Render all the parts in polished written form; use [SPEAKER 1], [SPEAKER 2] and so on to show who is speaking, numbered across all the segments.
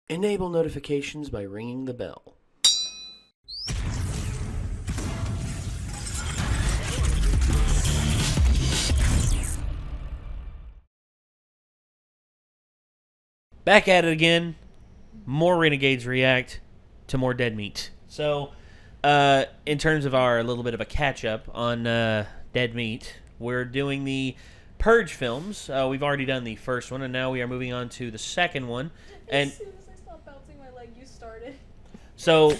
[SPEAKER 1] Enable notifications by ringing the bell. Back at it again. More Renegades react to more Dead Meat. So, in terms of our little bit of a catch-up on Dead Meat, we're doing the Purge films. We've already done the first one, and now we are moving on to the second one. And
[SPEAKER 2] as soon as I stopped bouncing my leg, you started.
[SPEAKER 1] So,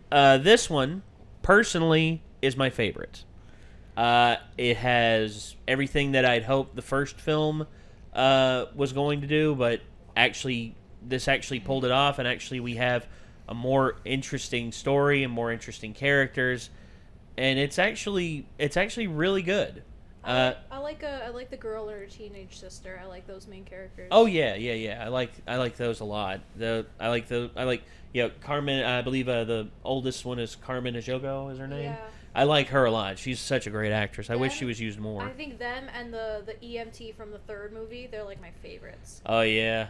[SPEAKER 1] this one, personally, is my favorite. It has everything that I'd hoped the first film was going to do, but this actually pulled it off, and actually we have a more interesting story and more interesting characters, and it's actually really good.
[SPEAKER 2] I like the girl and her teenage sister. I like those main characters.
[SPEAKER 1] Oh yeah. I like those a lot. Carmen. I believe the oldest one is Carmen Ejogo is her name.
[SPEAKER 2] Yeah.
[SPEAKER 1] I like her a lot. She's such a great actress. I wish
[SPEAKER 2] Them-
[SPEAKER 1] she was used more.
[SPEAKER 2] I think them and the EMT from the third movie, they're like my favorites.
[SPEAKER 1] Oh yeah.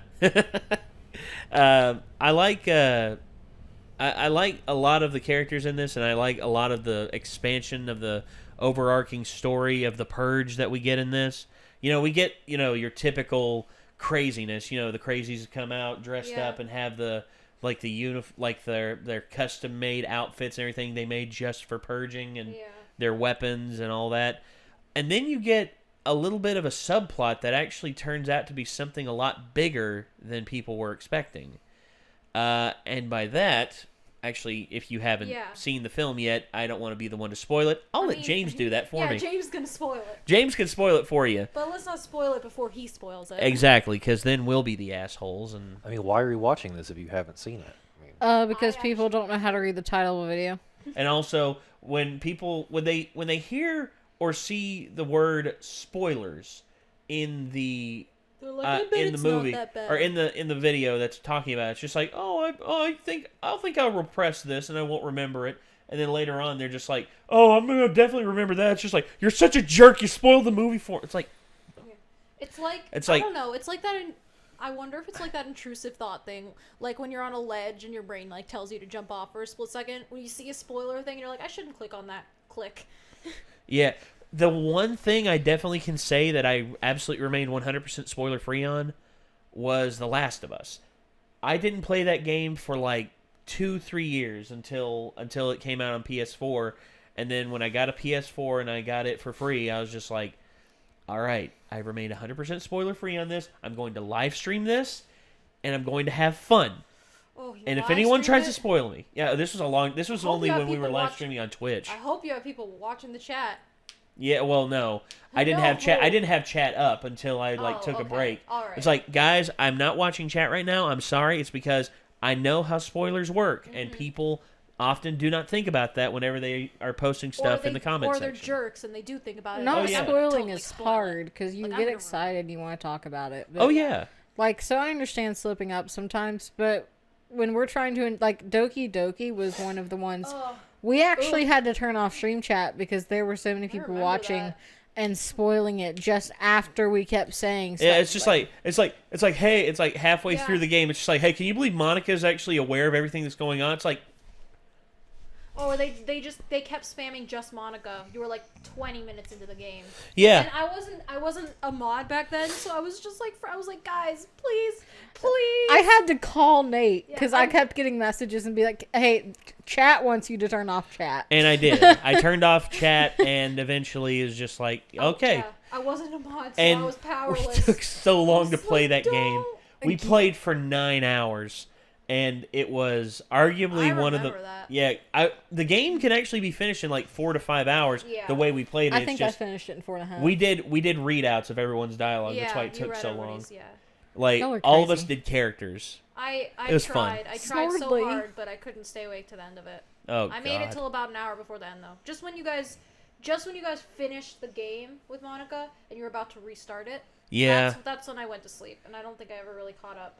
[SPEAKER 1] I like I like a lot of the characters in this, and I like a lot of the expansion of the overarching story of the Purge that we get in this. We get your typical craziness. The crazies come out dressed up and have the their custom made outfits and everything they made just for purging, and their weapons and all that. And then you get a little bit of a subplot that actually turns out to be something a lot bigger than people were expecting. And by that, actually, if you haven't seen the film yet, I don't want to be the one to spoil it. I'll let James do that for me.
[SPEAKER 2] Yeah, James is going to spoil it.
[SPEAKER 1] James can spoil it for you.
[SPEAKER 2] But let's not spoil it before he spoils it.
[SPEAKER 1] Exactly, because then we'll be the assholes. And
[SPEAKER 3] why are you watching this if you haven't seen it?
[SPEAKER 4] Because people don't know how to read the title of a video.
[SPEAKER 1] And also, when they hear or see the word spoilers in the in the movie or in the video that's talking about it, it's just like, I think I'll repress this and I won't remember it. And then later on, they're just like, I'm gonna definitely remember that. It's just like, you're such a jerk. You spoiled the movie for. It's like,
[SPEAKER 2] I don't know. It's like that. I wonder if it's like that intrusive thought thing, like when you're on a ledge and your brain like tells you to jump off for a split second. When you see a spoiler thing, and you're like, I shouldn't click on that. Click.
[SPEAKER 1] Yeah. The one thing I definitely can say that I absolutely remained 100% spoiler free on was The Last of Us. I didn't play that game for like 2-3 years until it came out on PS4, and then when I got a PS4 and I got it for free, I was just like, all right, I remained 100% spoiler free on this. I'm going to live stream this, and I'm going to have fun.
[SPEAKER 2] Oh,
[SPEAKER 1] and if anyone tries to spoil me, this was only when we were live streaming on Twitch.
[SPEAKER 2] I hope you have people watching the chat.
[SPEAKER 1] Yeah, well, no. I didn't have chat. I didn't have chat up until I took a break.
[SPEAKER 2] All right.
[SPEAKER 1] It's like, guys, I'm not watching chat right now. I'm sorry. It's because I know how spoilers work, and people often do not think about that whenever they are posting stuff in the comments section.
[SPEAKER 2] Or they're jerks and they do think about it.
[SPEAKER 4] Not spoiling
[SPEAKER 2] totally
[SPEAKER 4] is hard because you get excited and you want to talk about it. But, so I understand slipping up sometimes, but when we're trying to, Doki Doki was one of the ones. We actually had to turn off stream chat because there were so many people watching and spoiling it just after we kept saying stuff.
[SPEAKER 1] Yeah, it's just hey, it's like halfway through the game, it's just like, hey, can you believe Monica's actually aware of everything that's going on? It's like,
[SPEAKER 2] or they kept spamming just Monica. You were like 20 minutes into the game.
[SPEAKER 1] Yeah.
[SPEAKER 2] And I wasn't a mod back then, so I was just like, guys, please.
[SPEAKER 4] I had to call Nate because I kept getting messages and be like, hey, chat wants you to turn off chat.
[SPEAKER 1] And I did. I turned off chat and eventually is just like, okay.
[SPEAKER 2] Yeah. I wasn't a mod, so
[SPEAKER 1] and
[SPEAKER 2] I was powerless.
[SPEAKER 1] We took so long to play that game. We played for 9 hours. And it was arguably one of the the game can actually be finished in like 4 to 5 hours. Yeah. The way we played it,
[SPEAKER 4] I think I finished it in 4.5.
[SPEAKER 1] We did readouts of everyone's dialogue. That's why it took so long.
[SPEAKER 2] Yeah.
[SPEAKER 1] Like all of us did characters.
[SPEAKER 2] It
[SPEAKER 1] was
[SPEAKER 2] tried.
[SPEAKER 1] fun.
[SPEAKER 2] I tried so hard, but I couldn't stay awake to the end of it.
[SPEAKER 1] Oh,
[SPEAKER 2] I made it till about an hour before the end though. Just when you guys finished the game with Monica and you were about to restart it.
[SPEAKER 1] Yeah.
[SPEAKER 2] That's when I went to sleep, and I don't think I ever really caught up.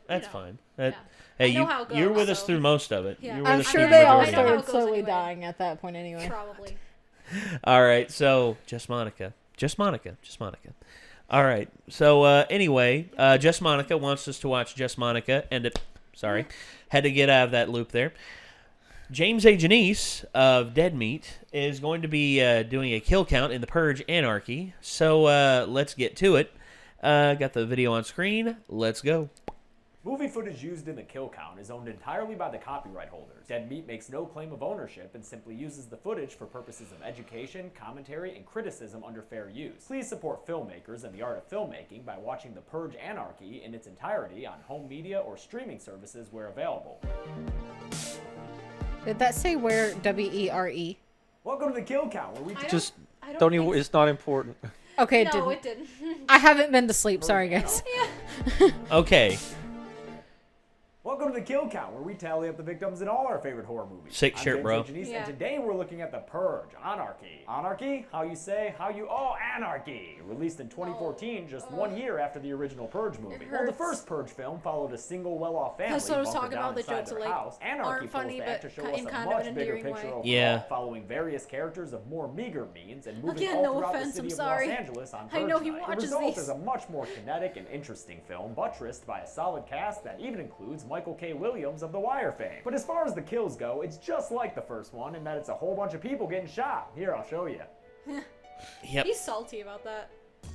[SPEAKER 1] That's fine.
[SPEAKER 2] Yeah.
[SPEAKER 1] Hey, you're with us through most of it.
[SPEAKER 2] Yeah.
[SPEAKER 4] I'm sure they all started slowly dying at that point anyway.
[SPEAKER 2] Probably.
[SPEAKER 1] All right, so just Monica. All right. So anyway, Just Monica wants us to watch Just Monica, and had to get out of that loop there. James A. Janice of Dead Meat is going to be doing a kill count in the Purge Anarchy. So let's get to it. Got the video on screen. Let's go.
[SPEAKER 5] Movie footage used in the kill count is owned entirely by the copyright holders. Dead Meat makes no claim of ownership and simply uses the footage for purposes of education, commentary, and criticism under fair use. Please support filmmakers and the art of filmmaking by watching The Purge Anarchy in its entirety on home media or streaming services where available.
[SPEAKER 4] Did that say where? W-E-R-E?
[SPEAKER 5] Welcome to the kill count, where we
[SPEAKER 3] don't even. It's not important.
[SPEAKER 4] Okay,
[SPEAKER 2] it didn't.
[SPEAKER 4] I haven't been to sleep. Sorry, guys.
[SPEAKER 1] Okay.
[SPEAKER 5] Welcome to the Kill Count, where we tally up the victims in all our favorite horror movies.
[SPEAKER 1] Sick shirt, bro.
[SPEAKER 5] And today we're looking at The Purge, Anarchy. Anarchy? How you say? How you... Oh, Anarchy! Released in 2014, just 1 year after the original Purge movie. Well, the first Purge film followed a single well-off family
[SPEAKER 2] That's what I was talking
[SPEAKER 5] bunkered down
[SPEAKER 2] about, the
[SPEAKER 5] inside
[SPEAKER 2] jokes
[SPEAKER 5] their
[SPEAKER 2] that,
[SPEAKER 5] house. Anarchy
[SPEAKER 2] aren't funny,
[SPEAKER 5] pulls back
[SPEAKER 2] but
[SPEAKER 5] to show us
[SPEAKER 2] in
[SPEAKER 5] a
[SPEAKER 2] kind of
[SPEAKER 5] much
[SPEAKER 2] an
[SPEAKER 5] bigger
[SPEAKER 2] endearing
[SPEAKER 5] picture
[SPEAKER 2] way.
[SPEAKER 5] overall, following various characters of more meager means and moving
[SPEAKER 2] Again,
[SPEAKER 5] all
[SPEAKER 2] no
[SPEAKER 5] throughout
[SPEAKER 2] offense,
[SPEAKER 5] the
[SPEAKER 2] I'm
[SPEAKER 5] city
[SPEAKER 2] sorry.
[SPEAKER 5] of Los Angeles on
[SPEAKER 2] I
[SPEAKER 5] Purge
[SPEAKER 2] know he
[SPEAKER 5] night.
[SPEAKER 2] watches
[SPEAKER 5] The result
[SPEAKER 2] these.
[SPEAKER 5] is a much more kinetic and interesting film, buttressed by a solid cast that even includes Michael K. Williams of The Wire fame. But as far as the kills go, it's just like the first one in that it's a whole bunch of people getting shot. Here, I'll show you.
[SPEAKER 1] Yep.
[SPEAKER 2] He's salty about that.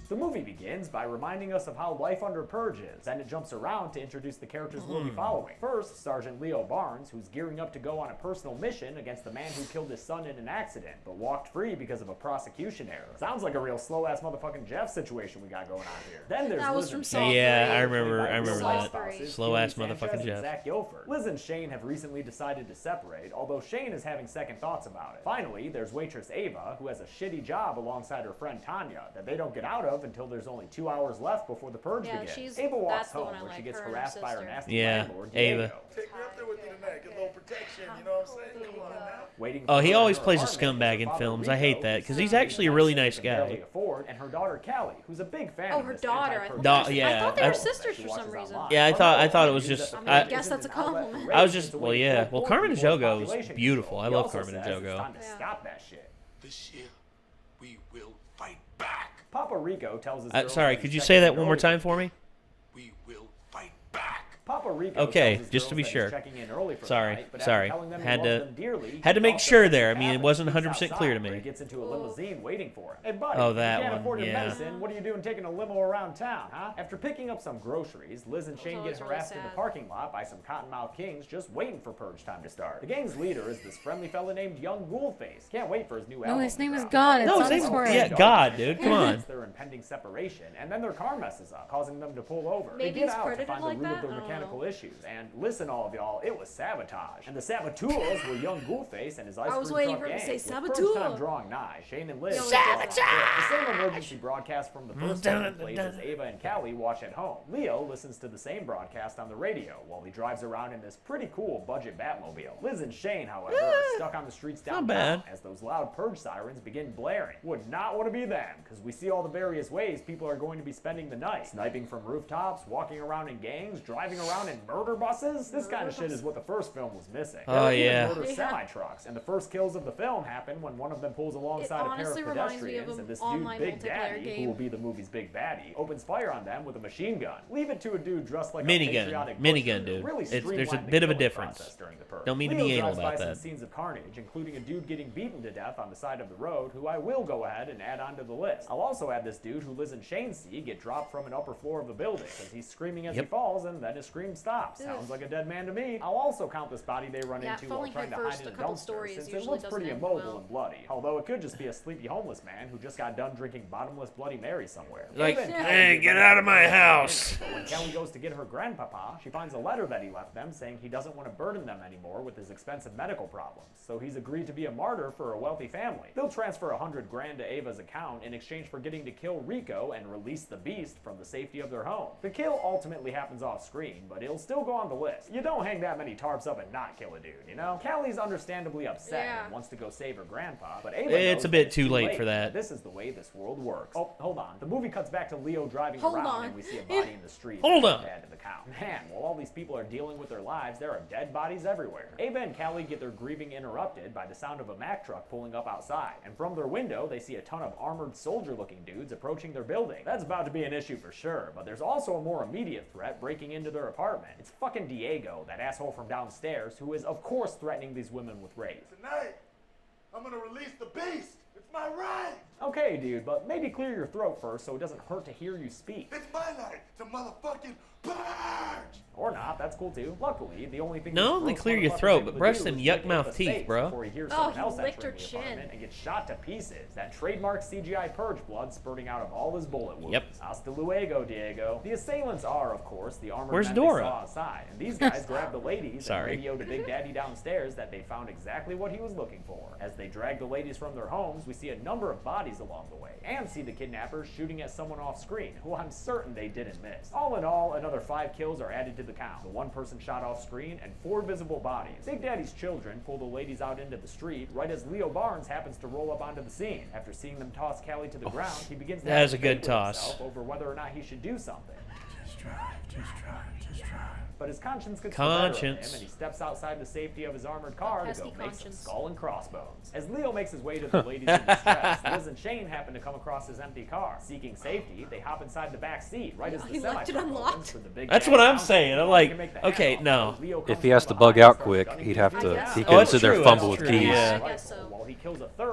[SPEAKER 5] The movie begins by reminding us of how life under Purge is, then it jumps around to introduce the characters we'll be following. First, Sergeant Leo Barnes, who's gearing up to go on a personal mission against the man who killed his son in an accident, but walked free because of a prosecution error. Sounds like a real slow-ass motherfucking Jeff situation we got going on here. Then there's
[SPEAKER 2] That was
[SPEAKER 5] Liz
[SPEAKER 2] from
[SPEAKER 5] and
[SPEAKER 2] Saw
[SPEAKER 5] Shane,
[SPEAKER 1] Yeah, I
[SPEAKER 5] played by
[SPEAKER 1] remember
[SPEAKER 5] real
[SPEAKER 2] that.
[SPEAKER 5] life spouses,
[SPEAKER 1] Slow-ass
[SPEAKER 5] Keely Sanchez
[SPEAKER 1] motherfucking
[SPEAKER 5] and
[SPEAKER 1] Jeff.
[SPEAKER 5] Zach Guilford. Liz and Shane have recently decided to separate, although Shane is having second thoughts about it. Finally, there's waitress Ava, who has a shitty job alongside her friend Tanya that they don't get out of until there's only 2 hours left before the Purge begins. Ava walks home where she gets harassed by her nasty landlord, Diego.
[SPEAKER 1] Ava.
[SPEAKER 6] Take me up there with you tonight, get a little protection, you know what I'm saying? Come on now.
[SPEAKER 5] Waiting
[SPEAKER 1] Oh,
[SPEAKER 5] for
[SPEAKER 1] he
[SPEAKER 5] her
[SPEAKER 1] always
[SPEAKER 5] her
[SPEAKER 1] plays a
[SPEAKER 5] apartment
[SPEAKER 1] scumbag
[SPEAKER 5] is
[SPEAKER 1] in
[SPEAKER 5] her father
[SPEAKER 1] films. I hate
[SPEAKER 5] Rico,
[SPEAKER 1] that,
[SPEAKER 5] who's
[SPEAKER 1] 'cause he's
[SPEAKER 5] something
[SPEAKER 1] actually a really
[SPEAKER 5] that
[SPEAKER 1] nice
[SPEAKER 5] she can barely
[SPEAKER 1] guy.
[SPEAKER 5] afford, and her daughter Kelly, who's a big fan of
[SPEAKER 2] her
[SPEAKER 5] this
[SPEAKER 2] daughter.
[SPEAKER 5] anti-Purge
[SPEAKER 1] I thought they were
[SPEAKER 2] sisters for some reason.
[SPEAKER 1] Yeah, I thought it was just.
[SPEAKER 2] I guess that's a compliment.
[SPEAKER 1] I was just. Well, yeah. Well, Carmen Ejogo is beautiful. I love Carmen Ejogo.
[SPEAKER 5] Time to stop that shit.
[SPEAKER 6] This year, we will fight back.
[SPEAKER 5] Papa Rico tells his
[SPEAKER 1] Sorry, could you say that one more time for me?
[SPEAKER 6] We will fight back.
[SPEAKER 5] Papa Rico
[SPEAKER 1] Okay,
[SPEAKER 5] tells his
[SPEAKER 1] just to be
[SPEAKER 5] girls that
[SPEAKER 1] sure.
[SPEAKER 5] he's checking in early for the
[SPEAKER 1] Sorry,
[SPEAKER 5] night, but after telling them he
[SPEAKER 1] had
[SPEAKER 5] loves
[SPEAKER 1] to
[SPEAKER 5] them dearly,
[SPEAKER 1] had to
[SPEAKER 5] he
[SPEAKER 1] make
[SPEAKER 5] also
[SPEAKER 1] sure
[SPEAKER 5] lets
[SPEAKER 1] there. I
[SPEAKER 5] them
[SPEAKER 1] mean,
[SPEAKER 5] have
[SPEAKER 1] it
[SPEAKER 5] it.
[SPEAKER 1] wasn't
[SPEAKER 5] He's
[SPEAKER 1] 100% clear to
[SPEAKER 5] outside, where
[SPEAKER 1] me.
[SPEAKER 5] He gets into a limousine waiting for him. Hey, buddy,
[SPEAKER 1] Oh, that
[SPEAKER 5] you can't
[SPEAKER 1] one,
[SPEAKER 5] afford your
[SPEAKER 1] yeah.
[SPEAKER 5] medicine. What are you doing taking a limo around town, huh? After picking up some groceries, Liz and Shane get
[SPEAKER 2] always really
[SPEAKER 5] harassed in the
[SPEAKER 2] sad.
[SPEAKER 5] parking lot by some cottonmouth kings just waiting for Purge time to start. The gang's leader is this friendly fella named Young Ghoulface. Can't wait for his new album.
[SPEAKER 4] No, his
[SPEAKER 5] to
[SPEAKER 4] name is
[SPEAKER 5] drop.
[SPEAKER 4] God. It's
[SPEAKER 1] No, his
[SPEAKER 4] on
[SPEAKER 1] name's
[SPEAKER 4] his forehead.
[SPEAKER 1] yeah, God, dude. Come on.
[SPEAKER 5] Their impending separation, and then their car messes up, causing them to pull over.
[SPEAKER 2] Maybe
[SPEAKER 5] they get
[SPEAKER 2] he's
[SPEAKER 5] out to
[SPEAKER 2] credited
[SPEAKER 5] find
[SPEAKER 2] like
[SPEAKER 5] the root of
[SPEAKER 2] that?
[SPEAKER 5] their
[SPEAKER 2] I don't
[SPEAKER 5] mechanical
[SPEAKER 2] know.
[SPEAKER 5] issues. And listen, all of y'all, it was sabotage. And the saboteurs were Young Ghoulface and his ice
[SPEAKER 2] I was
[SPEAKER 5] cream
[SPEAKER 2] waiting
[SPEAKER 5] truck
[SPEAKER 2] for him to
[SPEAKER 5] gang.
[SPEAKER 2] say
[SPEAKER 5] With Purge
[SPEAKER 2] saboteur.
[SPEAKER 5] time drawing nigh, Shane and Liz.
[SPEAKER 2] He always does that.
[SPEAKER 5] The same emergency broadcast from the first film plays as Ava and Callie watch at home. Leo listens to the same broadcast on the radio while he drives around in this pretty cool budget Batmobile. Liz and Shane, however, are stuck on the streets
[SPEAKER 1] not
[SPEAKER 5] downtown
[SPEAKER 1] bad.
[SPEAKER 5] as those loud Purge sirens begin blaring. Would not want to be them, because we see all the various ways people are going to be spending the night. Sniping from rooftops, walking around in gangs, driving around in murder buses. This kind of shit is what the first film was missing.
[SPEAKER 1] Oh,
[SPEAKER 5] There were even
[SPEAKER 1] yeah.
[SPEAKER 5] murder semi-trucks, and the first kills of the film happen when one of them pulls alongside a pair of
[SPEAKER 2] honestly reminds me of
[SPEAKER 5] pedestrians,
[SPEAKER 2] an
[SPEAKER 5] and this dude,
[SPEAKER 2] online
[SPEAKER 5] Big
[SPEAKER 2] multiplayer
[SPEAKER 5] Daddy, who
[SPEAKER 2] game.
[SPEAKER 5] will be the movie's big baddie, opens fire on them with a machine gun. Leave it to a dude dressed like a
[SPEAKER 1] Minigun.
[SPEAKER 5] patriotic
[SPEAKER 1] Minigun,
[SPEAKER 5] butcher to
[SPEAKER 1] dude.
[SPEAKER 5] Really
[SPEAKER 1] There's a
[SPEAKER 5] streamline the
[SPEAKER 1] bit of a
[SPEAKER 5] killing
[SPEAKER 1] difference.
[SPEAKER 5] process during the Purge.
[SPEAKER 1] Don't mean to
[SPEAKER 5] Leo
[SPEAKER 1] be anal
[SPEAKER 5] drives by
[SPEAKER 1] about
[SPEAKER 5] some
[SPEAKER 1] that.
[SPEAKER 5] scenes of carnage, including a dude getting beaten to death on the side of the road, who I will go ahead and add onto the list. I'll also add this dude who Liz and Shane see get dropped from an upper floor of the building, because he's screaming as he
[SPEAKER 1] Yep.
[SPEAKER 5] falls, and then his scream stops. Sounds like a dead man to me. I'll also count this body they run
[SPEAKER 2] Yeah,
[SPEAKER 5] into while
[SPEAKER 2] falling
[SPEAKER 5] trying to
[SPEAKER 2] headfirst
[SPEAKER 5] hide in
[SPEAKER 2] a
[SPEAKER 5] a
[SPEAKER 2] couple
[SPEAKER 5] dumpster,
[SPEAKER 2] stories
[SPEAKER 5] since it
[SPEAKER 2] usually
[SPEAKER 5] looks
[SPEAKER 2] doesn't
[SPEAKER 5] pretty
[SPEAKER 2] end
[SPEAKER 5] immobile
[SPEAKER 2] well.
[SPEAKER 5] and bloody. Although it could just be a sleepy homeless man who just got done drinking bottomless Bloody Mary somewhere.
[SPEAKER 1] Like,
[SPEAKER 5] Ava and Kelly
[SPEAKER 1] hey,
[SPEAKER 5] get
[SPEAKER 1] get
[SPEAKER 5] ready
[SPEAKER 1] out
[SPEAKER 5] to
[SPEAKER 1] of my
[SPEAKER 5] go
[SPEAKER 1] house.
[SPEAKER 5] But when Kelly goes to get her grandpapa, she finds a letter that he left them saying he doesn't want to burden them anymore with his expensive medical problems. So he's agreed to be a martyr for a wealthy family. They'll transfer $100,000 to Ava's account in exchange for getting to kill Rico and release the beast from the safety of their home. The kill ultimately happens off screen, but but it'll still go on the list. You don't hang that many tarps up and not kill a dude, you know? Callie's understandably upset and wants to go save her grandpa, but Ava
[SPEAKER 1] it's a bit too late for that.
[SPEAKER 5] This is the way this world works. Oh, hold on. The movie cuts back to Leo driving around and we see a body in the street.
[SPEAKER 1] Hold on.
[SPEAKER 5] Dad to the count. Man, while all these people are dealing with their lives, there are dead bodies everywhere. Ava and Callie get their grieving interrupted by the sound of a Mack truck pulling up outside, and from their window they see a ton of armored soldier-looking dudes approaching their building. That's about to be an issue for sure, but there's also a more immediate threat breaking into their apartment. It's fucking Diego, that asshole from downstairs, who is of course threatening these women with rape.
[SPEAKER 6] Tonight, I'm gonna release the beast. It's my right.
[SPEAKER 5] Okay, dude, but maybe clear your throat first so it doesn't hurt to hear you speak.
[SPEAKER 6] It's my night to motherfucking purge.
[SPEAKER 5] Or not, that's cool too. Luckily, the only thing
[SPEAKER 1] not only clear your throat, but brush them yuck mouth teeth, bro.
[SPEAKER 5] Before he hears someone else entering the apartment and gets shot to pieces. That trademark CGI Purge blood spurting out of all his bullet wounds.
[SPEAKER 1] Yep.
[SPEAKER 5] Hasta luego, Diego. The assailants are, of course, the armored men
[SPEAKER 1] Dora?
[SPEAKER 5] they saw outside. And these guys grab the ladies and radio to Big Daddy downstairs that they found exactly what he was looking for. As they drag the ladies from their homes, we see a number of bodies along the way, and see the kidnappers shooting at someone off screen, who I'm certain they didn't miss. All in all, another 5 kills are added to the count. The one person shot off screen and 4 visible bodies. Big Daddy's children pull the ladies out into the street right as Leo Barnes happens to roll up onto the scene. After seeing them toss Callie to the ground, he begins to
[SPEAKER 1] have a good toss
[SPEAKER 5] over whether or not he should do something.
[SPEAKER 6] Just drive.
[SPEAKER 5] But his conscience gets the better of him, and he steps outside the safety of his armored car to go make some skull and crossbones. As Leo makes his way to the ladies in distress, Liz and Shane happen to come across his empty car. Seeking safety, they hop inside the back seat right as the semi-truck opens for the Big
[SPEAKER 1] That's what I'm saying. I'm like, okay, no.
[SPEAKER 3] If he has to bug out quick, he'd have to. He couldn't sit there and fumble with keys.
[SPEAKER 1] Yeah.
[SPEAKER 2] I guess so.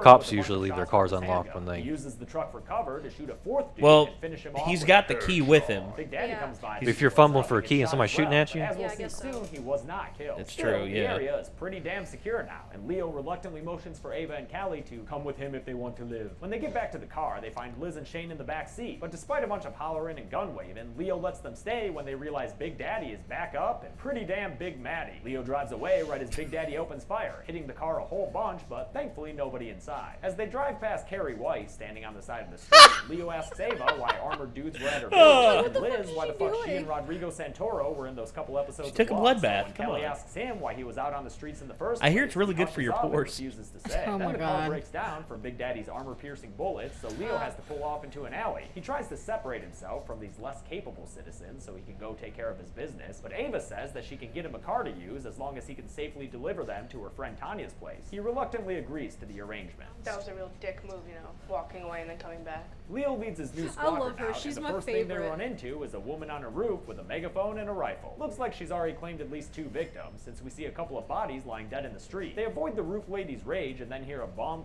[SPEAKER 3] Cops usually leave their cars unlocked when they.
[SPEAKER 5] He uses the truck for cover to shoot a 4th dude
[SPEAKER 1] Well,
[SPEAKER 5] and finish him off
[SPEAKER 1] he's
[SPEAKER 5] with
[SPEAKER 1] got
[SPEAKER 5] a
[SPEAKER 1] the
[SPEAKER 5] third.
[SPEAKER 1] key with him.
[SPEAKER 5] Big Daddy comes by.
[SPEAKER 3] If you're fumbling for a key and somebody's shooting at you.
[SPEAKER 5] As we'll
[SPEAKER 2] Yeah, I
[SPEAKER 5] see
[SPEAKER 2] guess so.
[SPEAKER 5] soon, he was not killed.
[SPEAKER 1] It's
[SPEAKER 5] Still,
[SPEAKER 1] true,
[SPEAKER 5] the
[SPEAKER 1] yeah.
[SPEAKER 5] area is pretty damn secure now, and Leo reluctantly motions for Ava and Callie to come with him if they want to live. When they get back to the car, they find Liz and Shane in the back seat, but despite a bunch of hollering and gun waving, Leo lets them stay when they realize Big Daddy is back up and pretty damn Big Matty. Leo drives away right as Big Daddy opens fire, hitting the car a whole bunch, but thankfully nobody inside. As they drive past Carrie White standing on the side of the street, Leo asks Ava why armored dudes were at her building, and Liz why the fuck she and Rodrigo Santoro were in those couple episodes.
[SPEAKER 1] She took a blood bath.
[SPEAKER 5] When
[SPEAKER 1] Come
[SPEAKER 5] Callie
[SPEAKER 1] on.
[SPEAKER 5] asks him why he was out on the streets in the first
[SPEAKER 1] I
[SPEAKER 5] place,
[SPEAKER 1] hear it's really
[SPEAKER 5] he
[SPEAKER 1] good for your
[SPEAKER 5] hushes up and
[SPEAKER 1] pores.
[SPEAKER 5] refuses to say.
[SPEAKER 4] Oh
[SPEAKER 5] Then
[SPEAKER 4] my
[SPEAKER 5] the car
[SPEAKER 4] God.
[SPEAKER 5] breaks down from Big Daddy's armor-piercing bullets, so Leo has to pull off into an alley. He tries to separate himself from these less capable citizens so he can go take care of his business, but Ava says that she can get him a car to use as long as he can safely deliver them to her friend Tanya's place. He reluctantly agrees to the arrangement.
[SPEAKER 7] That was a real dick move, you know, walking away and then coming back.
[SPEAKER 5] Leo leads his new
[SPEAKER 2] I
[SPEAKER 5] squadron
[SPEAKER 2] love her.
[SPEAKER 5] out,
[SPEAKER 2] She's
[SPEAKER 5] and the
[SPEAKER 2] my
[SPEAKER 5] first thing they
[SPEAKER 2] favorite.
[SPEAKER 5] run into is a woman on a roof with a megaphone and a rifle. Looks like she's already claimed at least 2 victims, since we see a couple of bodies lying dead in the street. They avoid the roof lady's rage and then hear a bomb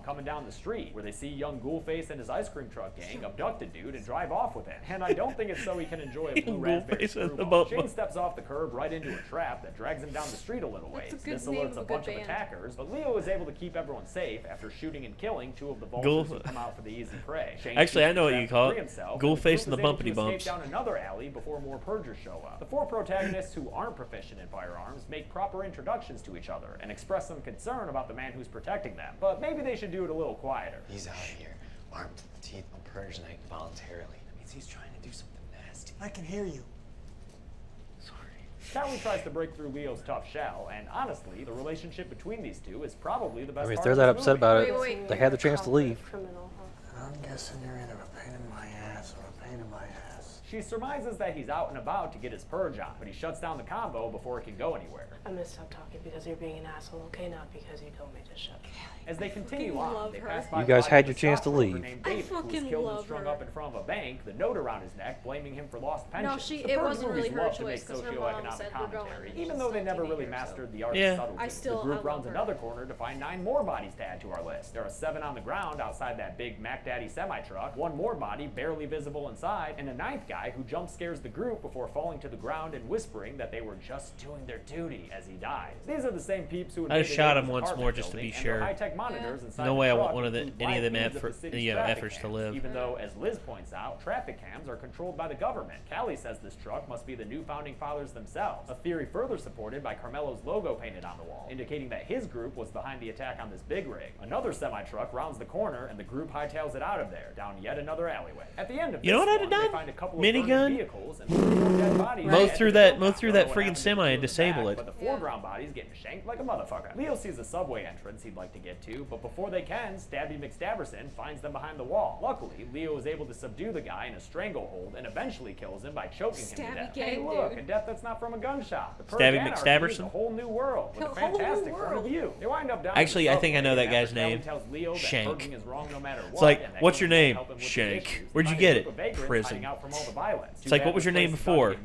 [SPEAKER 5] coming down the street, where they see young Ghoulface and his ice cream truck gang abduct a dude and drive off with him. And I don't think it's so he can enjoy a blue raspberry
[SPEAKER 1] Ghoulface and the
[SPEAKER 5] screwball.
[SPEAKER 1] bum-
[SPEAKER 5] Shane steps off the curb right into a trap that drags him down the street a little ways.
[SPEAKER 2] That's a good
[SPEAKER 5] This
[SPEAKER 2] name
[SPEAKER 5] alerts
[SPEAKER 2] of
[SPEAKER 5] a
[SPEAKER 2] a good
[SPEAKER 5] bunch of
[SPEAKER 2] band.
[SPEAKER 5] attackers, but Leo is able to keep everyone safe after shooting and killing 2 of the vultures who come out for the easy prey. Shane
[SPEAKER 1] Actually, I
[SPEAKER 5] shoots
[SPEAKER 1] know what
[SPEAKER 5] the
[SPEAKER 1] you
[SPEAKER 5] trap
[SPEAKER 1] call
[SPEAKER 5] to
[SPEAKER 1] it.
[SPEAKER 5] free himself,
[SPEAKER 1] Ghoulface
[SPEAKER 5] and
[SPEAKER 1] and the
[SPEAKER 5] the group is able
[SPEAKER 1] bumpity
[SPEAKER 5] to escape
[SPEAKER 1] bumps.
[SPEAKER 5] down another alley before more Purgers show up. The 4 protagonists who aren't proficient in firearms make proper introductions to each other and express some concern about the man who's protecting them, but maybe they should do it a little quieter.
[SPEAKER 8] He's out here, armed to the teeth on Purge night voluntarily. That means he's trying to do something nasty.
[SPEAKER 6] I can hear you.
[SPEAKER 5] Callie tries to break through Leo's tough shell, and honestly, the relationship between these two is probably the best
[SPEAKER 3] I mean, if
[SPEAKER 5] part
[SPEAKER 3] they're
[SPEAKER 5] of
[SPEAKER 3] that
[SPEAKER 5] this
[SPEAKER 3] upset
[SPEAKER 5] movie.
[SPEAKER 3] about it,
[SPEAKER 2] Wait.
[SPEAKER 3] they had the chance to leave.
[SPEAKER 7] Criminal, huh?
[SPEAKER 6] I'm guessing you're either a pain in my ass or a pain in my ass.
[SPEAKER 5] She surmises that he's out and about to get his purge on, but he shuts down the combo before it can go anywhere.
[SPEAKER 7] I'm gonna stop talking because you're being an asshole, okay? Not because you told me to shut up.
[SPEAKER 5] As they continue
[SPEAKER 2] fucking
[SPEAKER 5] on,
[SPEAKER 2] love
[SPEAKER 5] they
[SPEAKER 2] her.
[SPEAKER 5] pass by
[SPEAKER 3] You guys
[SPEAKER 5] the
[SPEAKER 3] had
[SPEAKER 5] body
[SPEAKER 3] your
[SPEAKER 5] of a
[SPEAKER 3] chance to
[SPEAKER 5] stockbroker
[SPEAKER 3] leave.
[SPEAKER 5] named
[SPEAKER 2] I
[SPEAKER 5] David, who was
[SPEAKER 2] fucking
[SPEAKER 5] killed and
[SPEAKER 2] love
[SPEAKER 5] strung
[SPEAKER 2] her.
[SPEAKER 5] up in front of a bank, the note around his neck blaming him for lost pensions.
[SPEAKER 2] she-
[SPEAKER 5] The
[SPEAKER 2] it
[SPEAKER 5] Purge
[SPEAKER 2] wasn't
[SPEAKER 5] movies
[SPEAKER 2] really her
[SPEAKER 5] love to
[SPEAKER 2] choice,
[SPEAKER 5] make
[SPEAKER 2] 'cause her mom
[SPEAKER 5] socioeconomic
[SPEAKER 2] said, "We're going,"
[SPEAKER 5] commentary,
[SPEAKER 2] and
[SPEAKER 5] even
[SPEAKER 2] she's
[SPEAKER 5] though they
[SPEAKER 2] still a
[SPEAKER 5] never really
[SPEAKER 2] teenager, so-
[SPEAKER 5] mastered the art
[SPEAKER 1] Yeah.
[SPEAKER 5] of subtlety.
[SPEAKER 2] I
[SPEAKER 5] The group
[SPEAKER 2] love
[SPEAKER 5] runs
[SPEAKER 2] her.
[SPEAKER 5] another corner to find 9 more bodies to add to our list. There are 7 on the ground outside that big Mac Daddy semi-truck, 1 more body barely visible inside, and a 9th guy who jump scares the group before falling to the ground and whispering that they were just doing their duty as he dies. These are the same peeps who
[SPEAKER 1] I just shot him
[SPEAKER 5] invaded
[SPEAKER 1] once
[SPEAKER 5] his
[SPEAKER 1] more just to
[SPEAKER 5] apartment
[SPEAKER 1] be
[SPEAKER 5] building, and
[SPEAKER 1] sure.
[SPEAKER 5] their high-tech monitors inside
[SPEAKER 1] No
[SPEAKER 5] the
[SPEAKER 1] way I
[SPEAKER 5] truck
[SPEAKER 1] want one of the-
[SPEAKER 5] include
[SPEAKER 1] any of them
[SPEAKER 5] live feeds
[SPEAKER 1] effort-
[SPEAKER 5] the city's
[SPEAKER 1] you know,
[SPEAKER 5] traffic
[SPEAKER 1] efforts to
[SPEAKER 5] cams,
[SPEAKER 1] live.
[SPEAKER 5] Even though, as Liz points out, traffic cams are controlled by the government. Callie says this truck must be the new founding fathers themselves, a theory further supported by Carmelo's logo painted on the wall, indicating that his group was behind the attack on this big rig. Another semi-truck rounds the corner, and the group hightails it out of there, down yet another alleyway. At the end of
[SPEAKER 1] You know
[SPEAKER 5] this
[SPEAKER 1] what I'd have
[SPEAKER 5] one, they
[SPEAKER 1] done?
[SPEAKER 5] find a couple of
[SPEAKER 1] minigun,
[SPEAKER 5] vehicles and dead bodies
[SPEAKER 1] mow through that freaking semi and disable it.
[SPEAKER 5] But the foreground body's getting shanked like a motherfucker. Leo sees a subway entrance he'd like to get to, but before they can, Stabby McStabberson finds them behind the wall. Luckily, Leo is able to subdue the guy in a stranglehold and eventually kills him by choking him to death. Hey, look, a death that's not from a gunshot. The Purge
[SPEAKER 1] Stabby
[SPEAKER 5] Anarchy
[SPEAKER 1] McStabberson?
[SPEAKER 5] is a whole new world with a fantastic point of view. They wind up down
[SPEAKER 1] Actually, I think I know that guy's name. Shank. It's like, what's your name? Shank. Where'd you get it? Prison. It's like, what was your name before?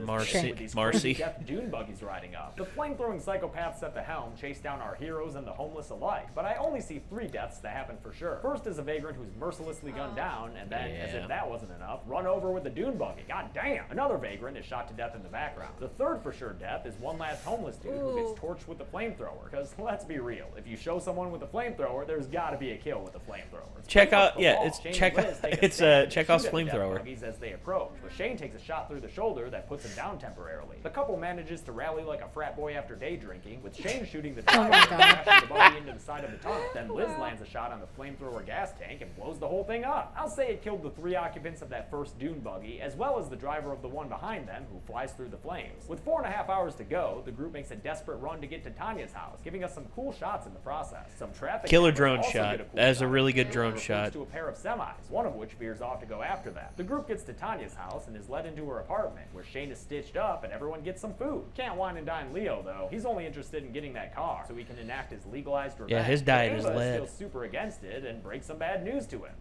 [SPEAKER 1] Marcy.
[SPEAKER 5] Dune buggies riding up. The flamethrowing psychopaths at the helm chase down our heroes and the homeless alike, but I only see 3 deaths that happen for sure. First is a vagrant who's mercilessly gunned down, and then, as if that wasn't enough, run over with the dune buggy. God damn! Another vagrant is shot to death in the background. The third for sure death is one last homeless dude who gets torched with the flamethrower. Because let's be real, if you show someone with a flamethrower, there's got to be a kill with a flamethrower.
[SPEAKER 1] It's Chekhov's flamethrower.
[SPEAKER 5] As they approach, but Shane takes a shot through the shoulder that puts him down temporarily. The couple manages to rally like a frat boy after day drinking, with Shane shooting the driver and crashing the buggy into the side of the tunnel. Then Liz lands a shot on the flamethrower gas tank and blows the whole thing up. I'll say it killed the 3 occupants of that first dune buggy, as well as the driver of the one behind them, who flies through the flames. With 4.5 hours to go, the group makes a desperate run to get to Tanya's house, giving us some cool shots in the process. Some traffic
[SPEAKER 1] killer drone shot. That is a really good drone shot.
[SPEAKER 5] To a pair of semis, one of which veers off to go after them. The group gets to Tanya's house and is led into her apartment, where Shane is stitched up and everyone gets some food. Can't wine and dine Leo, though. He's only interested in getting that car, so he can enact his legalized revenge.
[SPEAKER 1] Yeah, his diet is lead.
[SPEAKER 5] Still super against it and breaks some bad news to him.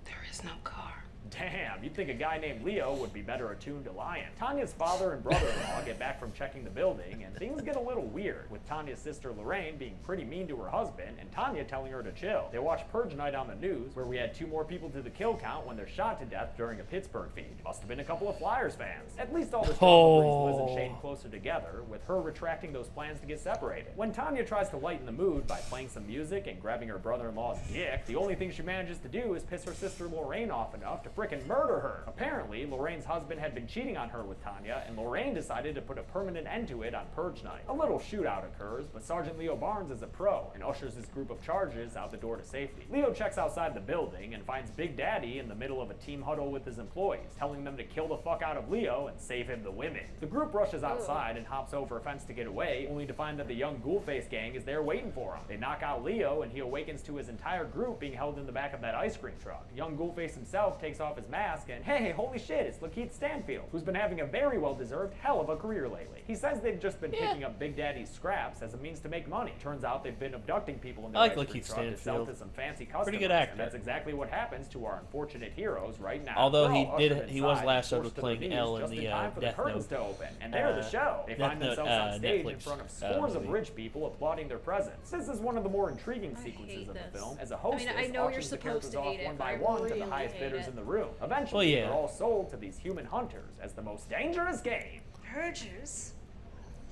[SPEAKER 7] There is no car.
[SPEAKER 5] Damn, you'd think a guy named Leo would be better attuned to lying. Tanya's father and brother-in-law get back from checking the building, and things get a little weird, with Tanya's sister Lorraine being pretty mean to her husband, and Tanya telling her to chill. They watch Purge Night on the news, where we had 2 more people to the kill count when they're shot to death during a Pittsburgh feed. Must have been a couple of Flyers fans. At least all this drama brings Liz and Shane closer together, with her retracting those plans to get separated. When Tanya tries to lighten the mood by playing some music and grabbing her brother-in-law's dick, the only thing she manages to do is piss her sister Lorraine off enough to frickin' murder her. Apparently, Lorraine's husband had been cheating on her with Tanya, and Lorraine decided to put a permanent end to it on Purge Night. A little shootout occurs, but Sergeant Leo Barnes is a pro and ushers his group of charges out the door to safety. Leo checks outside the building and finds Big Daddy in the middle of a team huddle with his employees, telling them to kill the fuck out of Leo and save him the women. The group rushes outside and hops over a fence to get away, only to find that the young Ghoulface gang is there waiting for him. They knock out Leo, and he awakens to his entire group being held in the back of that ice cream truck. Young Ghoulface himself takes off his mask and, hey, holy shit, it's Lakeith Stanfield, who's been having a very well-deserved hell of a career lately. He says they've just been picking up Big Daddy's scraps as a means to make money. Turns out they've been abducting people in the ice cream truck to sell to some fancy customers.
[SPEAKER 1] Pretty good actor.
[SPEAKER 5] And that's exactly what happens to our unfortunate heroes right now.
[SPEAKER 1] Although he was lassoed with playing L in the Death Note.
[SPEAKER 5] To open. And there's the show. They find themselves on stage in front of scores of rich people applauding their presence. This is one of the more intriguing sequences of the film, as a hostess auctions the characters off one by one to the highest bidders in the room. Eventually, they're all sold to these human hunters as the most dangerous game.
[SPEAKER 9] Purgers,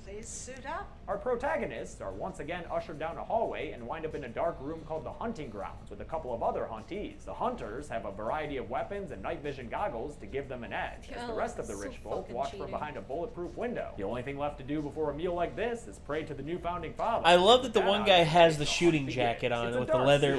[SPEAKER 9] please suit up.
[SPEAKER 5] Our protagonists are once again ushered down a hallway and wind up in a dark room called the Hunting Grounds with a couple of other huntees. The hunters have a variety of weapons and night vision goggles to give them an edge, as the rest of the rich folk watch from behind a bulletproof window. The only thing left to do before a meal like this is pray to the new founding father.
[SPEAKER 1] I love that the one guy has the shooting jacket on with the leather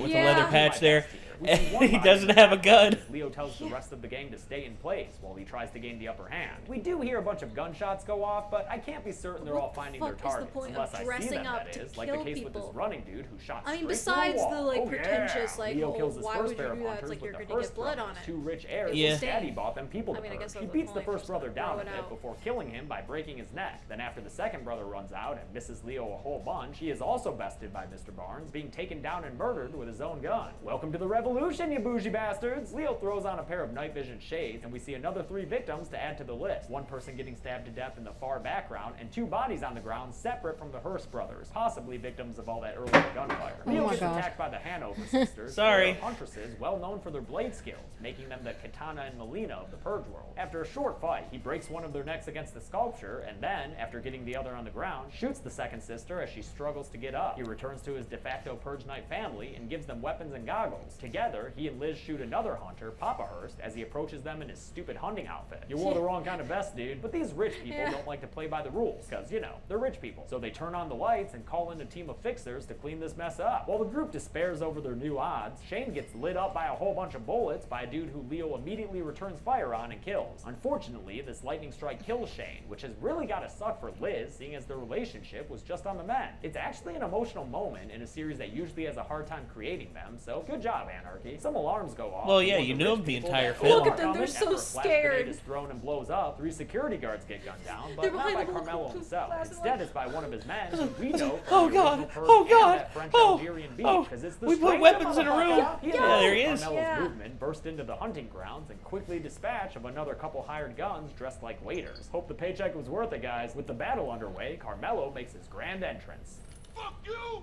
[SPEAKER 1] patch there. And he doesn't have a gun.
[SPEAKER 5] Leo tells the rest of the gang to stay in place while he tries to gain the upper hand. We do hear a bunch of gunshots go off, but I can't be certain they're all finding their targets, unless I see them, that is, like the case with this running dude who shot straight
[SPEAKER 2] besides
[SPEAKER 5] through the
[SPEAKER 2] the
[SPEAKER 5] wall.
[SPEAKER 2] pretentious, like,
[SPEAKER 5] Leo kills his
[SPEAKER 2] why
[SPEAKER 5] first
[SPEAKER 2] would
[SPEAKER 5] pair
[SPEAKER 2] you
[SPEAKER 5] of
[SPEAKER 2] do that? It's
[SPEAKER 5] hunters
[SPEAKER 2] like you're
[SPEAKER 5] with
[SPEAKER 2] gonna
[SPEAKER 5] the
[SPEAKER 2] get blood on
[SPEAKER 5] brothers.
[SPEAKER 2] it.
[SPEAKER 5] 2 rich heirs.
[SPEAKER 1] Yeah.
[SPEAKER 5] His daddy bought them people to
[SPEAKER 2] I guess
[SPEAKER 5] He
[SPEAKER 2] that was
[SPEAKER 5] beats
[SPEAKER 2] the
[SPEAKER 5] the
[SPEAKER 2] point,
[SPEAKER 5] first brother
[SPEAKER 2] just
[SPEAKER 5] down
[SPEAKER 2] throw
[SPEAKER 5] a
[SPEAKER 2] it
[SPEAKER 5] bit
[SPEAKER 2] out.
[SPEAKER 5] before killing him by breaking his neck. Then after the second brother runs out and misses Leo a whole bunch, he is also bested by Mr. Barnes, being taken down and murdered with his own gun. Welcome to the revolution, you bougie bastards! Leo throws on a pair of night vision shades, and we see another 3 victims to add to the list. One person getting stabbed to death in the far background, and 2 bodies on the ground separate from the Hearst brothers, possibly victims of all that earlier gunfire. Leo gets attacked by the Hanover sisters.
[SPEAKER 1] Sorry.
[SPEAKER 5] Who are huntresses well known for their blade skills, making them the Katana and Melina of the Purge world. After a short fight, he breaks one of their necks against the sculpture, and then, after getting the other on the ground, shoots the second sister as she struggles to get up. He returns to his de facto Purge Night family and gives them weapons and goggles. Together, Together, he and Liz shoot another hunter, Papa Hurst, as he approaches them in his stupid hunting outfit. You wore the wrong kind of vest, dude. But these rich people don't like to play by the rules, because, you know, they're rich people. So they turn on the lights and call in a team of fixers to clean this mess up. While the group despairs over their new odds, Shane gets lit up by a whole bunch of bullets by a dude who Leo immediately returns fire on and kills. Unfortunately, this lightning strike kills Shane, which has really got to suck for Liz, seeing as their relationship was just on the mend. It's actually an emotional moment in a series that usually has a hard time creating them, so good job, Anarchy. Some alarms go off.
[SPEAKER 1] Well, yeah, you knew them the entire film.
[SPEAKER 2] Look at them, they're so scared.
[SPEAKER 5] Is thrown and blows up. 3 security guards get gunned down, but not by Carmelo himself. Instead, it's by one of his men, who we know
[SPEAKER 1] oh God! Oh God!
[SPEAKER 5] Oh! We
[SPEAKER 1] put weapons in a room. Yeah, there he is.
[SPEAKER 5] Carmelo's movement burst into the hunting grounds and quickly dispatch of another couple hired guns dressed like waiters. Hope the paycheck was worth it, guys. With the battle underway, Carmelo makes his grand entrance.
[SPEAKER 6] Fuck you!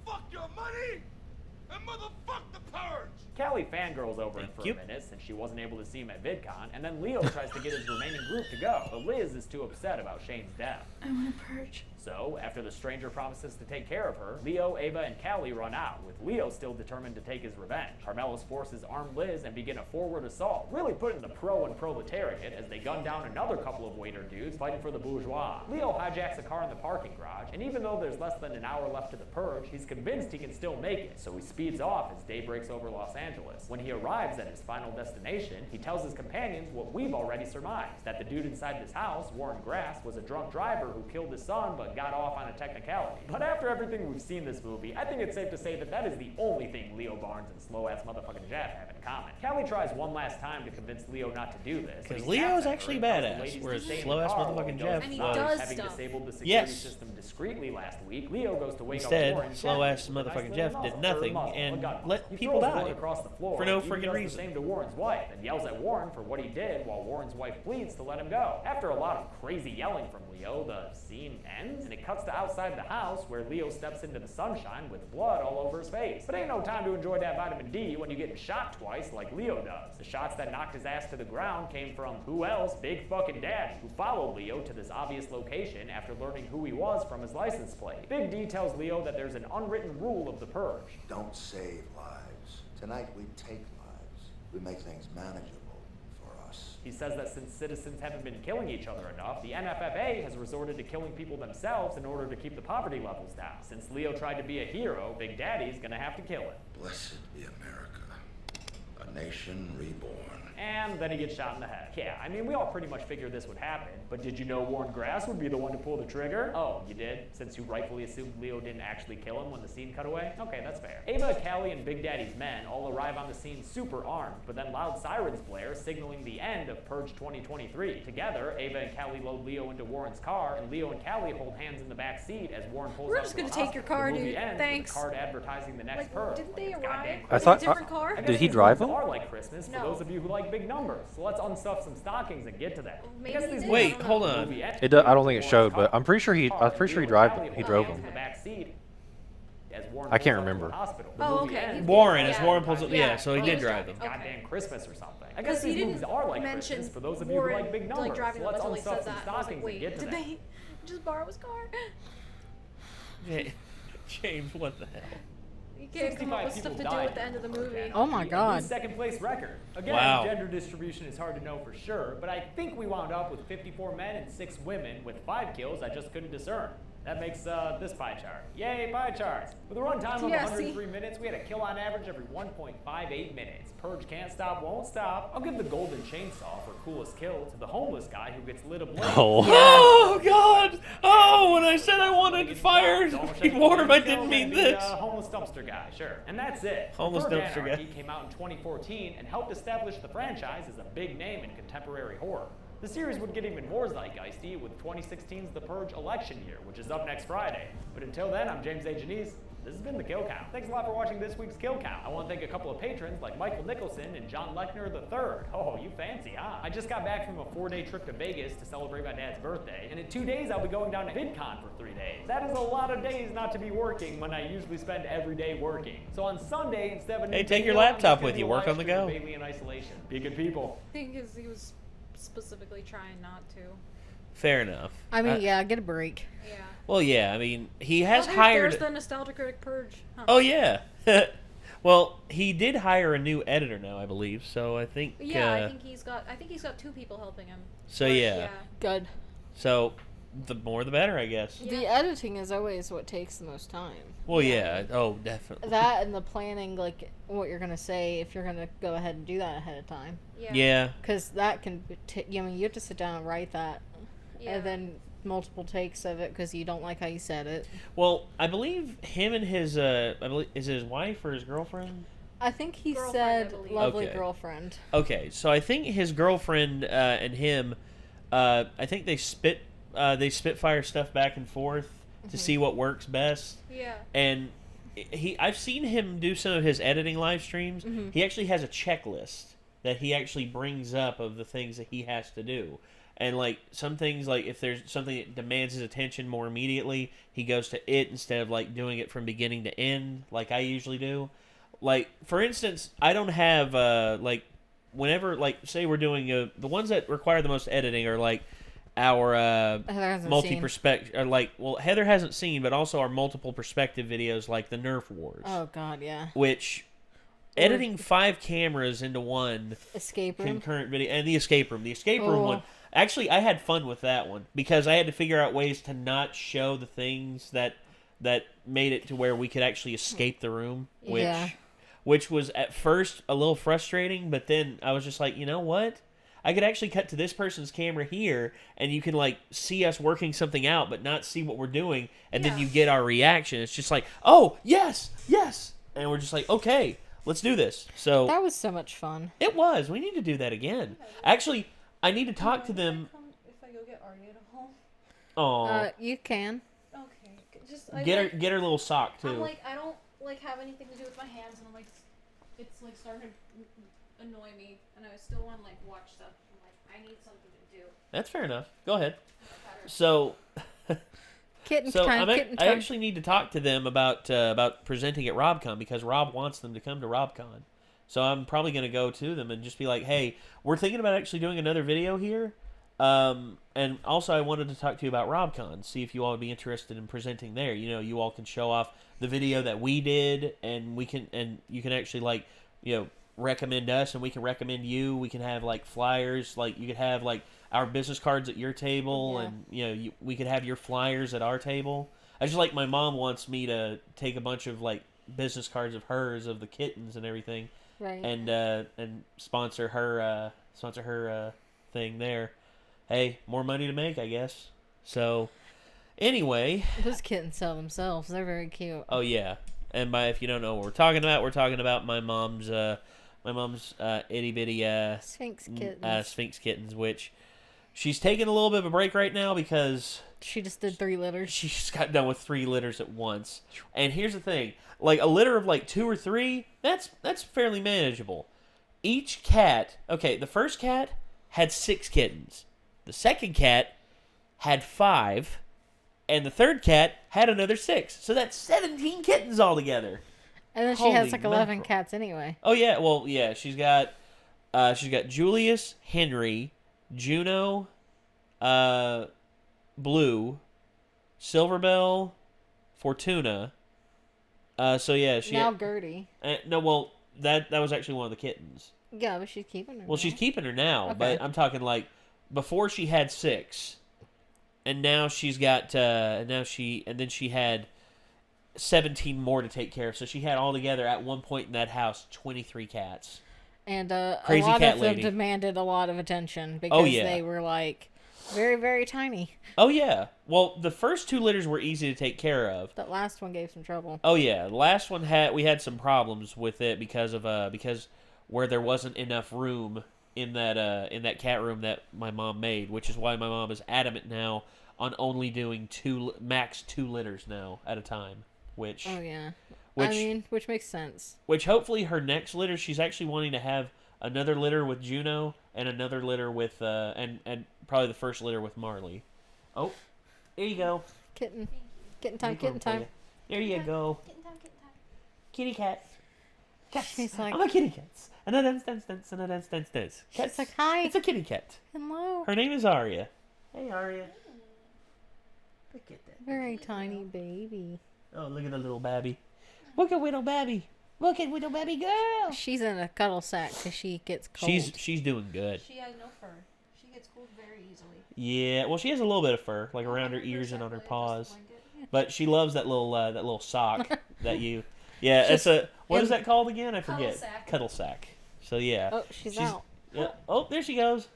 [SPEAKER 6] Fuck your money! And motherfuck the Purge!
[SPEAKER 5] Callie fangirls over him for a minute since she wasn't able to see him at VidCon, and then Leo tries to get his remaining group to go, but Liz is too upset about Shane's death.
[SPEAKER 10] I want to purge.
[SPEAKER 5] So, after the stranger promises to take care of her, Leo, Ava, and Callie run out, with Leo still determined to take his revenge. Carmelo's forces arm Liz and begin a forward assault, really putting the pro and proletariat as they gun down another couple of waiter dudes fighting for the bourgeois. Leo hijacks a car in the parking garage, and even though there's less than an hour left to the purge, he's convinced he can still make it, so he speeds off as day breaks over Los Angeles. When he arrives at his final destination, he tells his companions what we've already surmised, that the dude inside this house, Warren Grass, was a drunk driver who killed his son but got off on a technicality. But after everything we've seen this movie, I think it's safe to say that that is the only thing Leo Barnes and slow-ass motherfucking Jeff have in common. Callie tries one last time to convince Leo not to do this.
[SPEAKER 1] Because Leo is actually badass, whereas slow-ass motherfucking Jeff
[SPEAKER 2] and he does
[SPEAKER 5] having
[SPEAKER 2] stuff.
[SPEAKER 5] Disabled the security system discreetly last week, Leo goes to wake
[SPEAKER 1] Instead,
[SPEAKER 5] up Warren.
[SPEAKER 1] slow-ass motherfucking Jeff did nothing and let people die
[SPEAKER 5] across the floor,
[SPEAKER 1] for no
[SPEAKER 5] freaking
[SPEAKER 1] freaking reason.
[SPEAKER 5] Same to Warren's wife, and yells at Warren for what he did while Warren's wife pleads to let him go. After a lot of crazy yelling from Leo, the scene ends, and it cuts to outside the house where Leo steps into the sunshine with blood all over his face. But ain't no time to enjoy that vitamin D when you're getting shot twice like Leo does. The shots that knocked his ass to the ground came from who else? Big fucking Daddy, who followed Leo to this obvious location after learning who he was from his license plate. Big D tells Leo that there's an unwritten rule of the Purge.
[SPEAKER 6] Don't save lives. Tonight we take lives. We make things manageable for us.
[SPEAKER 5] He says that since citizens haven't been killing each other enough, the NFFA has resorted to killing people themselves in order to keep the poverty levels down. Since Leo tried to be a hero, Big Daddy's gonna have to kill him.
[SPEAKER 6] Blessed be America, a nation reborn.
[SPEAKER 5] And then he gets shot in the head. Yeah, I mean, we all pretty much figured this would happen, but did you know Warren Grass would be the one to pull the trigger? Oh, you did? Since you rightfully assumed Leo didn't actually kill him when the scene cut away? Okay, that's fair. Ava, Callie, and Big Daddy's men all arrive on the scene super armed, but then loud sirens blare, signaling the end of Purge 2023. Together, Ava and Callie load Leo into Warren's car, and Leo and Callie hold hands in the back seat as Warren pulls
[SPEAKER 2] We're
[SPEAKER 5] out
[SPEAKER 2] just
[SPEAKER 5] to
[SPEAKER 2] gonna
[SPEAKER 5] the
[SPEAKER 2] take your car, dude. Thanks.
[SPEAKER 5] Card advertising the next Purge.
[SPEAKER 2] Didn't they arrive?
[SPEAKER 3] I thought.
[SPEAKER 2] a different car?
[SPEAKER 3] Did he drive them?
[SPEAKER 5] Are like Christmas for those of you who like big numbers. So let's unstuff some stockings and get to that.
[SPEAKER 1] Wait, hold on.
[SPEAKER 3] I don't think it showed, but I'm pretty sure he drove them. He drove them. I can't remember.
[SPEAKER 2] Oh, okay.
[SPEAKER 1] Warren, as Warren pulls up, yeah, so he did drive them.
[SPEAKER 5] Goddamn Christmas or something. I guess these movies are like Christmas for those of you who like big numbers. So let's unstuff some stockings and get to that.
[SPEAKER 2] Did they just borrow his car?
[SPEAKER 1] James, what the hell?
[SPEAKER 2] You can't come up with stuff to do at the end of the movie.
[SPEAKER 4] Oh my God.
[SPEAKER 5] Second place record. Again,
[SPEAKER 1] wow.
[SPEAKER 5] Gender distribution is hard to know for sure, but I think we wound up with 54 men and 6 women with 5 kills I just couldn't discern. That makes this pie chart. Yay, pie charts. With a runtime of 103 minutes, we had a kill on average every 1.58 minutes. Purge can't stop, won't stop. I'll give the golden chainsaw for coolest kill to the homeless guy who gets lit ablaze.
[SPEAKER 1] Oh God! Oh, when I said I wanted fire, Warren, I didn't mean this.
[SPEAKER 5] Homeless dumpster guy, sure. And that's it.
[SPEAKER 1] Homeless dumpster guy.
[SPEAKER 5] Anarchy came out in 2014 and helped establish the franchise as a big name in contemporary horror. The series would get even more zeitgeisty with 2016's The Purge election year, which is up next Friday. But until then, I'm James A. Janice. This has been The Kill Count. Thanks a lot for watching this week's Kill Count. I want to thank a couple of patrons like Michael Nicholson and John Lechner III. Oh, you fancy, huh? I just got back from a 4-day trip to Vegas to celebrate my dad's birthday, and in 2 days I'll be going down to VidCon for 3 days. That is a lot of days not to be working when I usually spend every day working. So on Sunday, instead of
[SPEAKER 1] hey, take your laptop with you. Work on the go.
[SPEAKER 5] Bailey in isolation. Be good people.
[SPEAKER 2] I think he was specifically trying not to.
[SPEAKER 1] Fair enough.
[SPEAKER 4] I mean, yeah, get a break.
[SPEAKER 2] Yeah.
[SPEAKER 1] Well, yeah, I mean, he has
[SPEAKER 2] There's
[SPEAKER 1] hired...
[SPEAKER 2] the nostalgia critic Purge. Huh.
[SPEAKER 1] Oh, yeah. Well, he did hire a new editor now, I believe. So I think.
[SPEAKER 2] Yeah, I think he's got 2 people helping him.
[SPEAKER 1] So yeah.
[SPEAKER 4] Good.
[SPEAKER 1] So, the more the better, I guess.
[SPEAKER 4] Yeah. The editing is always what takes the most time.
[SPEAKER 1] Well, yeah. Oh, definitely.
[SPEAKER 4] That and the planning, like what you're gonna say, if you're gonna go ahead and do that ahead of time.
[SPEAKER 1] Yeah.
[SPEAKER 4] Because that can, you have to sit down and write that, and then multiple takes of it because you don't like how you said it.
[SPEAKER 1] Well, I believe him and his, is it his wife or his girlfriend?
[SPEAKER 4] I think he said lovely girlfriend.
[SPEAKER 1] Okay, so I think his girlfriend and him, I think they spitfire stuff back and forth to see what works best.
[SPEAKER 2] Yeah.
[SPEAKER 1] And I've seen him do some of his editing live streams. He actually has a checklist that he actually brings up of the things that he has to do. And, like, some things, like, if there's something that demands his attention more immediately, he goes to it instead of, like, doing it from beginning to end, like I usually do. Like, for instance, I don't have, like, whenever, like, say we're doing, the ones that require the most editing are, like, our multi-perspective, or, like, well, Heather hasn't seen, but also our multiple perspective videos, like the Nerf Wars.
[SPEAKER 4] Oh, God, yeah.
[SPEAKER 1] Which... editing 5 cameras into one
[SPEAKER 4] escape room
[SPEAKER 1] concurrent video, and the escape room one. Actually, I had fun with that one because I had to figure out ways to not show the things that made it to where we could actually escape the room, which was at first a little frustrating. But then I was just like, you know what? I could actually cut to this person's camera here, and you can like see us working something out, but not see what we're doing, and then you get our reaction. It's just like, oh yes, and we're just like, okay. Let's do this. So
[SPEAKER 4] that was so much fun.
[SPEAKER 1] It was. We need to do that again. Actually, I need to talk to them.
[SPEAKER 2] If I go get Arya to home.
[SPEAKER 1] Oh.
[SPEAKER 4] You can.
[SPEAKER 2] Okay. Just
[SPEAKER 1] get her little sock too.
[SPEAKER 2] I'm like, I don't like have anything to do with my hands, and I'm like, it's like starting to annoy me, and I still want to like watch stuff. I'm like, I need something to do.
[SPEAKER 1] That's fair enough. Go ahead. So. I actually need to talk to them about presenting at RobCon because Rob wants them to come to RobCon. So I'm probably going to go to them and just be like, hey, we're thinking about actually doing another video here. And also I wanted to talk to you about RobCon, see if you all would be interested in presenting there. You know, you all can show off the video that we did, and you can actually like, you know, recommend us, and we can recommend you. We can have like flyers, like you could have like our business cards at your table, and you know, we could have your flyers at our table. I just like my mom wants me to take a bunch of like business cards of hers of the kittens and everything,
[SPEAKER 4] right?
[SPEAKER 1] And sponsor her thing there. Hey, more money to make, I guess. So anyway,
[SPEAKER 4] those kittens sell themselves. They're very cute.
[SPEAKER 1] Oh yeah, and if you don't know what we're talking about my mom's itty bitty Sphinx kittens, which. She's taking a little bit of a break right now because...
[SPEAKER 4] she just did 3 litters.
[SPEAKER 1] She just got done with 3 litters at once. And here's the thing. Like, a litter of, like, 2 or 3, that's fairly manageable. Each cat... okay, the first cat had 6 kittens. The second cat had 5. And the third cat had another 6. So that's 17 kittens altogether.
[SPEAKER 4] And then she has, like, 11 cats anyway.
[SPEAKER 1] Oh, yeah. Well, yeah. She's got Julius, Henry... Juno, Blue, Silverbell, Fortuna. So yeah, she
[SPEAKER 4] now Gertie.
[SPEAKER 1] No, well that was actually one of the kittens.
[SPEAKER 4] Yeah, but she's keeping her.
[SPEAKER 1] Well, she's keeping her now, but I'm talking like before she had 6, and now she's got and then she had 17 more to take care of. So she had altogether at one point in that house 23 cats.
[SPEAKER 4] And a lot of them demanded a lot of attention because they were like very, very tiny.
[SPEAKER 1] Oh yeah. Well, the first 2 litters were easy to take care of.
[SPEAKER 4] That last one gave some trouble.
[SPEAKER 1] Oh yeah, the last one we had some problems with it because where there wasn't enough room in that cat room that my mom made, which is why my mom is adamant now on only doing max 2 litters now at a time. Which
[SPEAKER 4] which makes sense.
[SPEAKER 1] Which hopefully her next litter, she's actually wanting to have another litter with Juno and another litter with and probably the first litter with Marley. Oh, there you go.
[SPEAKER 4] Kitten time.
[SPEAKER 1] There you go.
[SPEAKER 2] Kitten time.
[SPEAKER 1] Kitty cat.
[SPEAKER 4] She's like,
[SPEAKER 1] I'm a kitty cat. And a dance.
[SPEAKER 4] She's like, hi.
[SPEAKER 1] It's a kitty cat.
[SPEAKER 4] Hello.
[SPEAKER 1] Her name is Arya. Hey, Arya. Look at that.
[SPEAKER 4] Very tiny baby.
[SPEAKER 1] Oh, look at the little babby. Look at little babby. Look at little baby girl.
[SPEAKER 4] She's in a cuddle sack because she gets cold.
[SPEAKER 1] She's doing good.
[SPEAKER 2] She has no fur. She gets cold very easily.
[SPEAKER 1] Yeah, well, she has a little bit of fur, like around her ears and on her paws. But she loves that little sock that you. Yeah, it's a what is that called again? I forget. Cuddle sack. So yeah.
[SPEAKER 4] Oh, she's out.
[SPEAKER 1] Yeah. Oh, there she goes.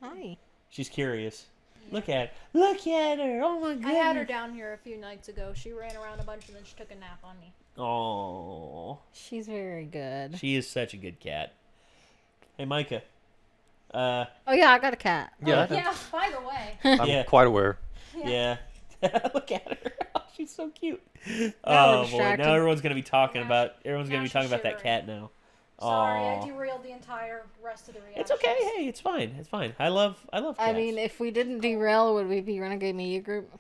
[SPEAKER 4] Hi.
[SPEAKER 1] She's curious. Yeah. Look at her. Oh my goodness.
[SPEAKER 2] I had her down here a few nights ago. She ran around a bunch and then she took a nap on me.
[SPEAKER 1] Oh.
[SPEAKER 4] She's very good.
[SPEAKER 1] She is such a good cat. Hey, Micah.
[SPEAKER 4] Oh yeah, I got a cat.
[SPEAKER 2] Yeah. Yeah. By the way.
[SPEAKER 3] I'm quite aware.
[SPEAKER 1] Yeah. Look at her. Oh, she's so cute. Oh boy, now everyone's gonna be talking about that cat now.
[SPEAKER 2] Sorry, I derailed the entire rest of the reaction.
[SPEAKER 1] It's okay. Hey, it's fine. It's fine. I love cats.
[SPEAKER 4] I mean, if we didn't derail, would we be Renegade Media Group?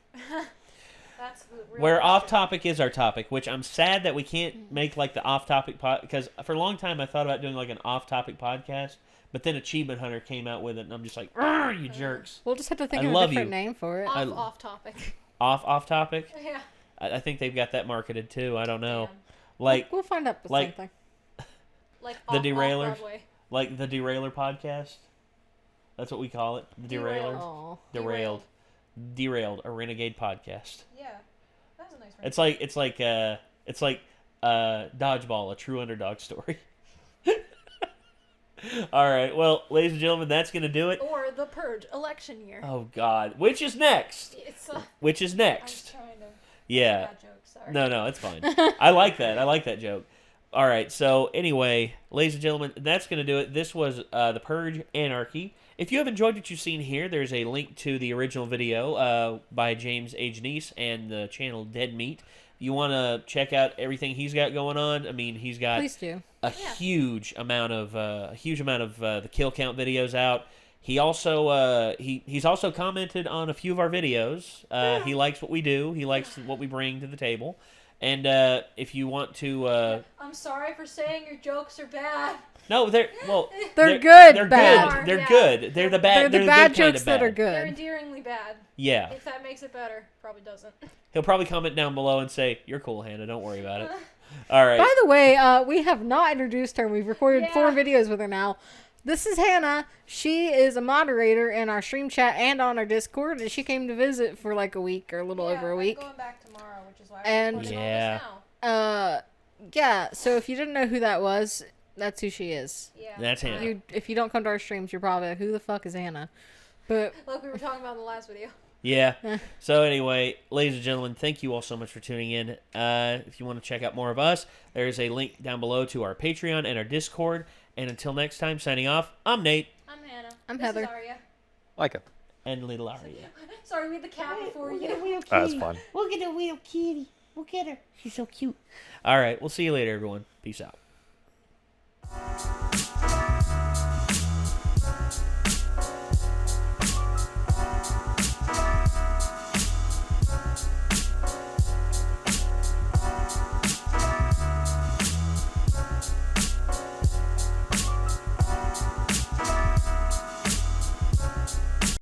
[SPEAKER 2] That's the real
[SPEAKER 1] where
[SPEAKER 2] question.
[SPEAKER 1] off topic is our topic, which I'm sad that we can't make like the off topic because for a long time I thought about doing like an off topic podcast, but then Achievement Hunter came out with it, and I'm just like, you jerks.
[SPEAKER 4] We'll just have to think of a different name for it.
[SPEAKER 2] Off topic.
[SPEAKER 1] Off topic.
[SPEAKER 2] Yeah.
[SPEAKER 1] I think they've got that marketed too. I don't know.
[SPEAKER 2] Damn.
[SPEAKER 1] Like
[SPEAKER 4] we'll find out something.
[SPEAKER 2] Like
[SPEAKER 1] the Derailers, like the Derailer podcast. That's what we call it. The Derailers.
[SPEAKER 4] Oh.
[SPEAKER 1] Derailed, a Renegade podcast.
[SPEAKER 2] Yeah, that's a nice. It's
[SPEAKER 1] like Dodgeball, a true underdog story. All right, well, ladies and gentlemen, that's gonna do it.
[SPEAKER 2] Or the Purge election year.
[SPEAKER 1] Oh God, which is next? Which is next?
[SPEAKER 2] I'm trying to.
[SPEAKER 1] Yeah.
[SPEAKER 2] Bad joke, sorry.
[SPEAKER 1] No, it's fine. I like that joke. All right, so anyway, ladies and gentlemen, that's going to do it. This was the Purge Anarchy. If you have enjoyed what you've seen here, there's a link to the original video by James H. Neese and the channel Dead Meat. If you want to check out everything he's got going on, I mean, he's got a huge amount of the kill count videos out. He also he's also commented on a few of our videos. He likes what we do. He likes what we bring to the table. And if you want to,
[SPEAKER 2] I'm sorry for saying your jokes are bad.
[SPEAKER 1] No, they're
[SPEAKER 4] good.
[SPEAKER 1] They're
[SPEAKER 4] bad.
[SPEAKER 1] good. They're good. They're the bad.
[SPEAKER 4] They're the bad jokes that are good.
[SPEAKER 2] They're endearingly bad.
[SPEAKER 1] Yeah.
[SPEAKER 2] If that makes it better, probably doesn't.
[SPEAKER 1] He'll probably comment down below and say, "You're cool, Hannah. Don't worry about it." All right.
[SPEAKER 4] By the way, we have not introduced her. We've recorded 4 videos with her now. This is Hannah. She is a moderator in our stream chat and on our Discord, and she came to visit for like a week or a little over a week.
[SPEAKER 2] I'm going back tomorrow, which is why I'm recording all this now.
[SPEAKER 4] Yeah. So if you didn't know who that was, that's who she is.
[SPEAKER 2] Yeah.
[SPEAKER 1] That's Hannah.
[SPEAKER 4] If you don't come to our streams, you're probably like, who the fuck is Hannah? But
[SPEAKER 2] like we were talking about in the last video.
[SPEAKER 1] Yeah. So anyway, ladies and gentlemen, thank you all so much for tuning in. If you want to check out more of us, there's a link down below to our Patreon and our Discord. And until next time, signing off, I'm Nate.
[SPEAKER 2] I'm Hannah.
[SPEAKER 4] I'm
[SPEAKER 2] this
[SPEAKER 4] Heather.
[SPEAKER 2] Is Aria.
[SPEAKER 3] Micah.
[SPEAKER 1] And little Aria.
[SPEAKER 2] Sorry, we had the cat before you.
[SPEAKER 3] That's fun.
[SPEAKER 1] We'll get a little kitty. We'll get her. She's so cute. All right. We'll see you later, everyone. Peace out.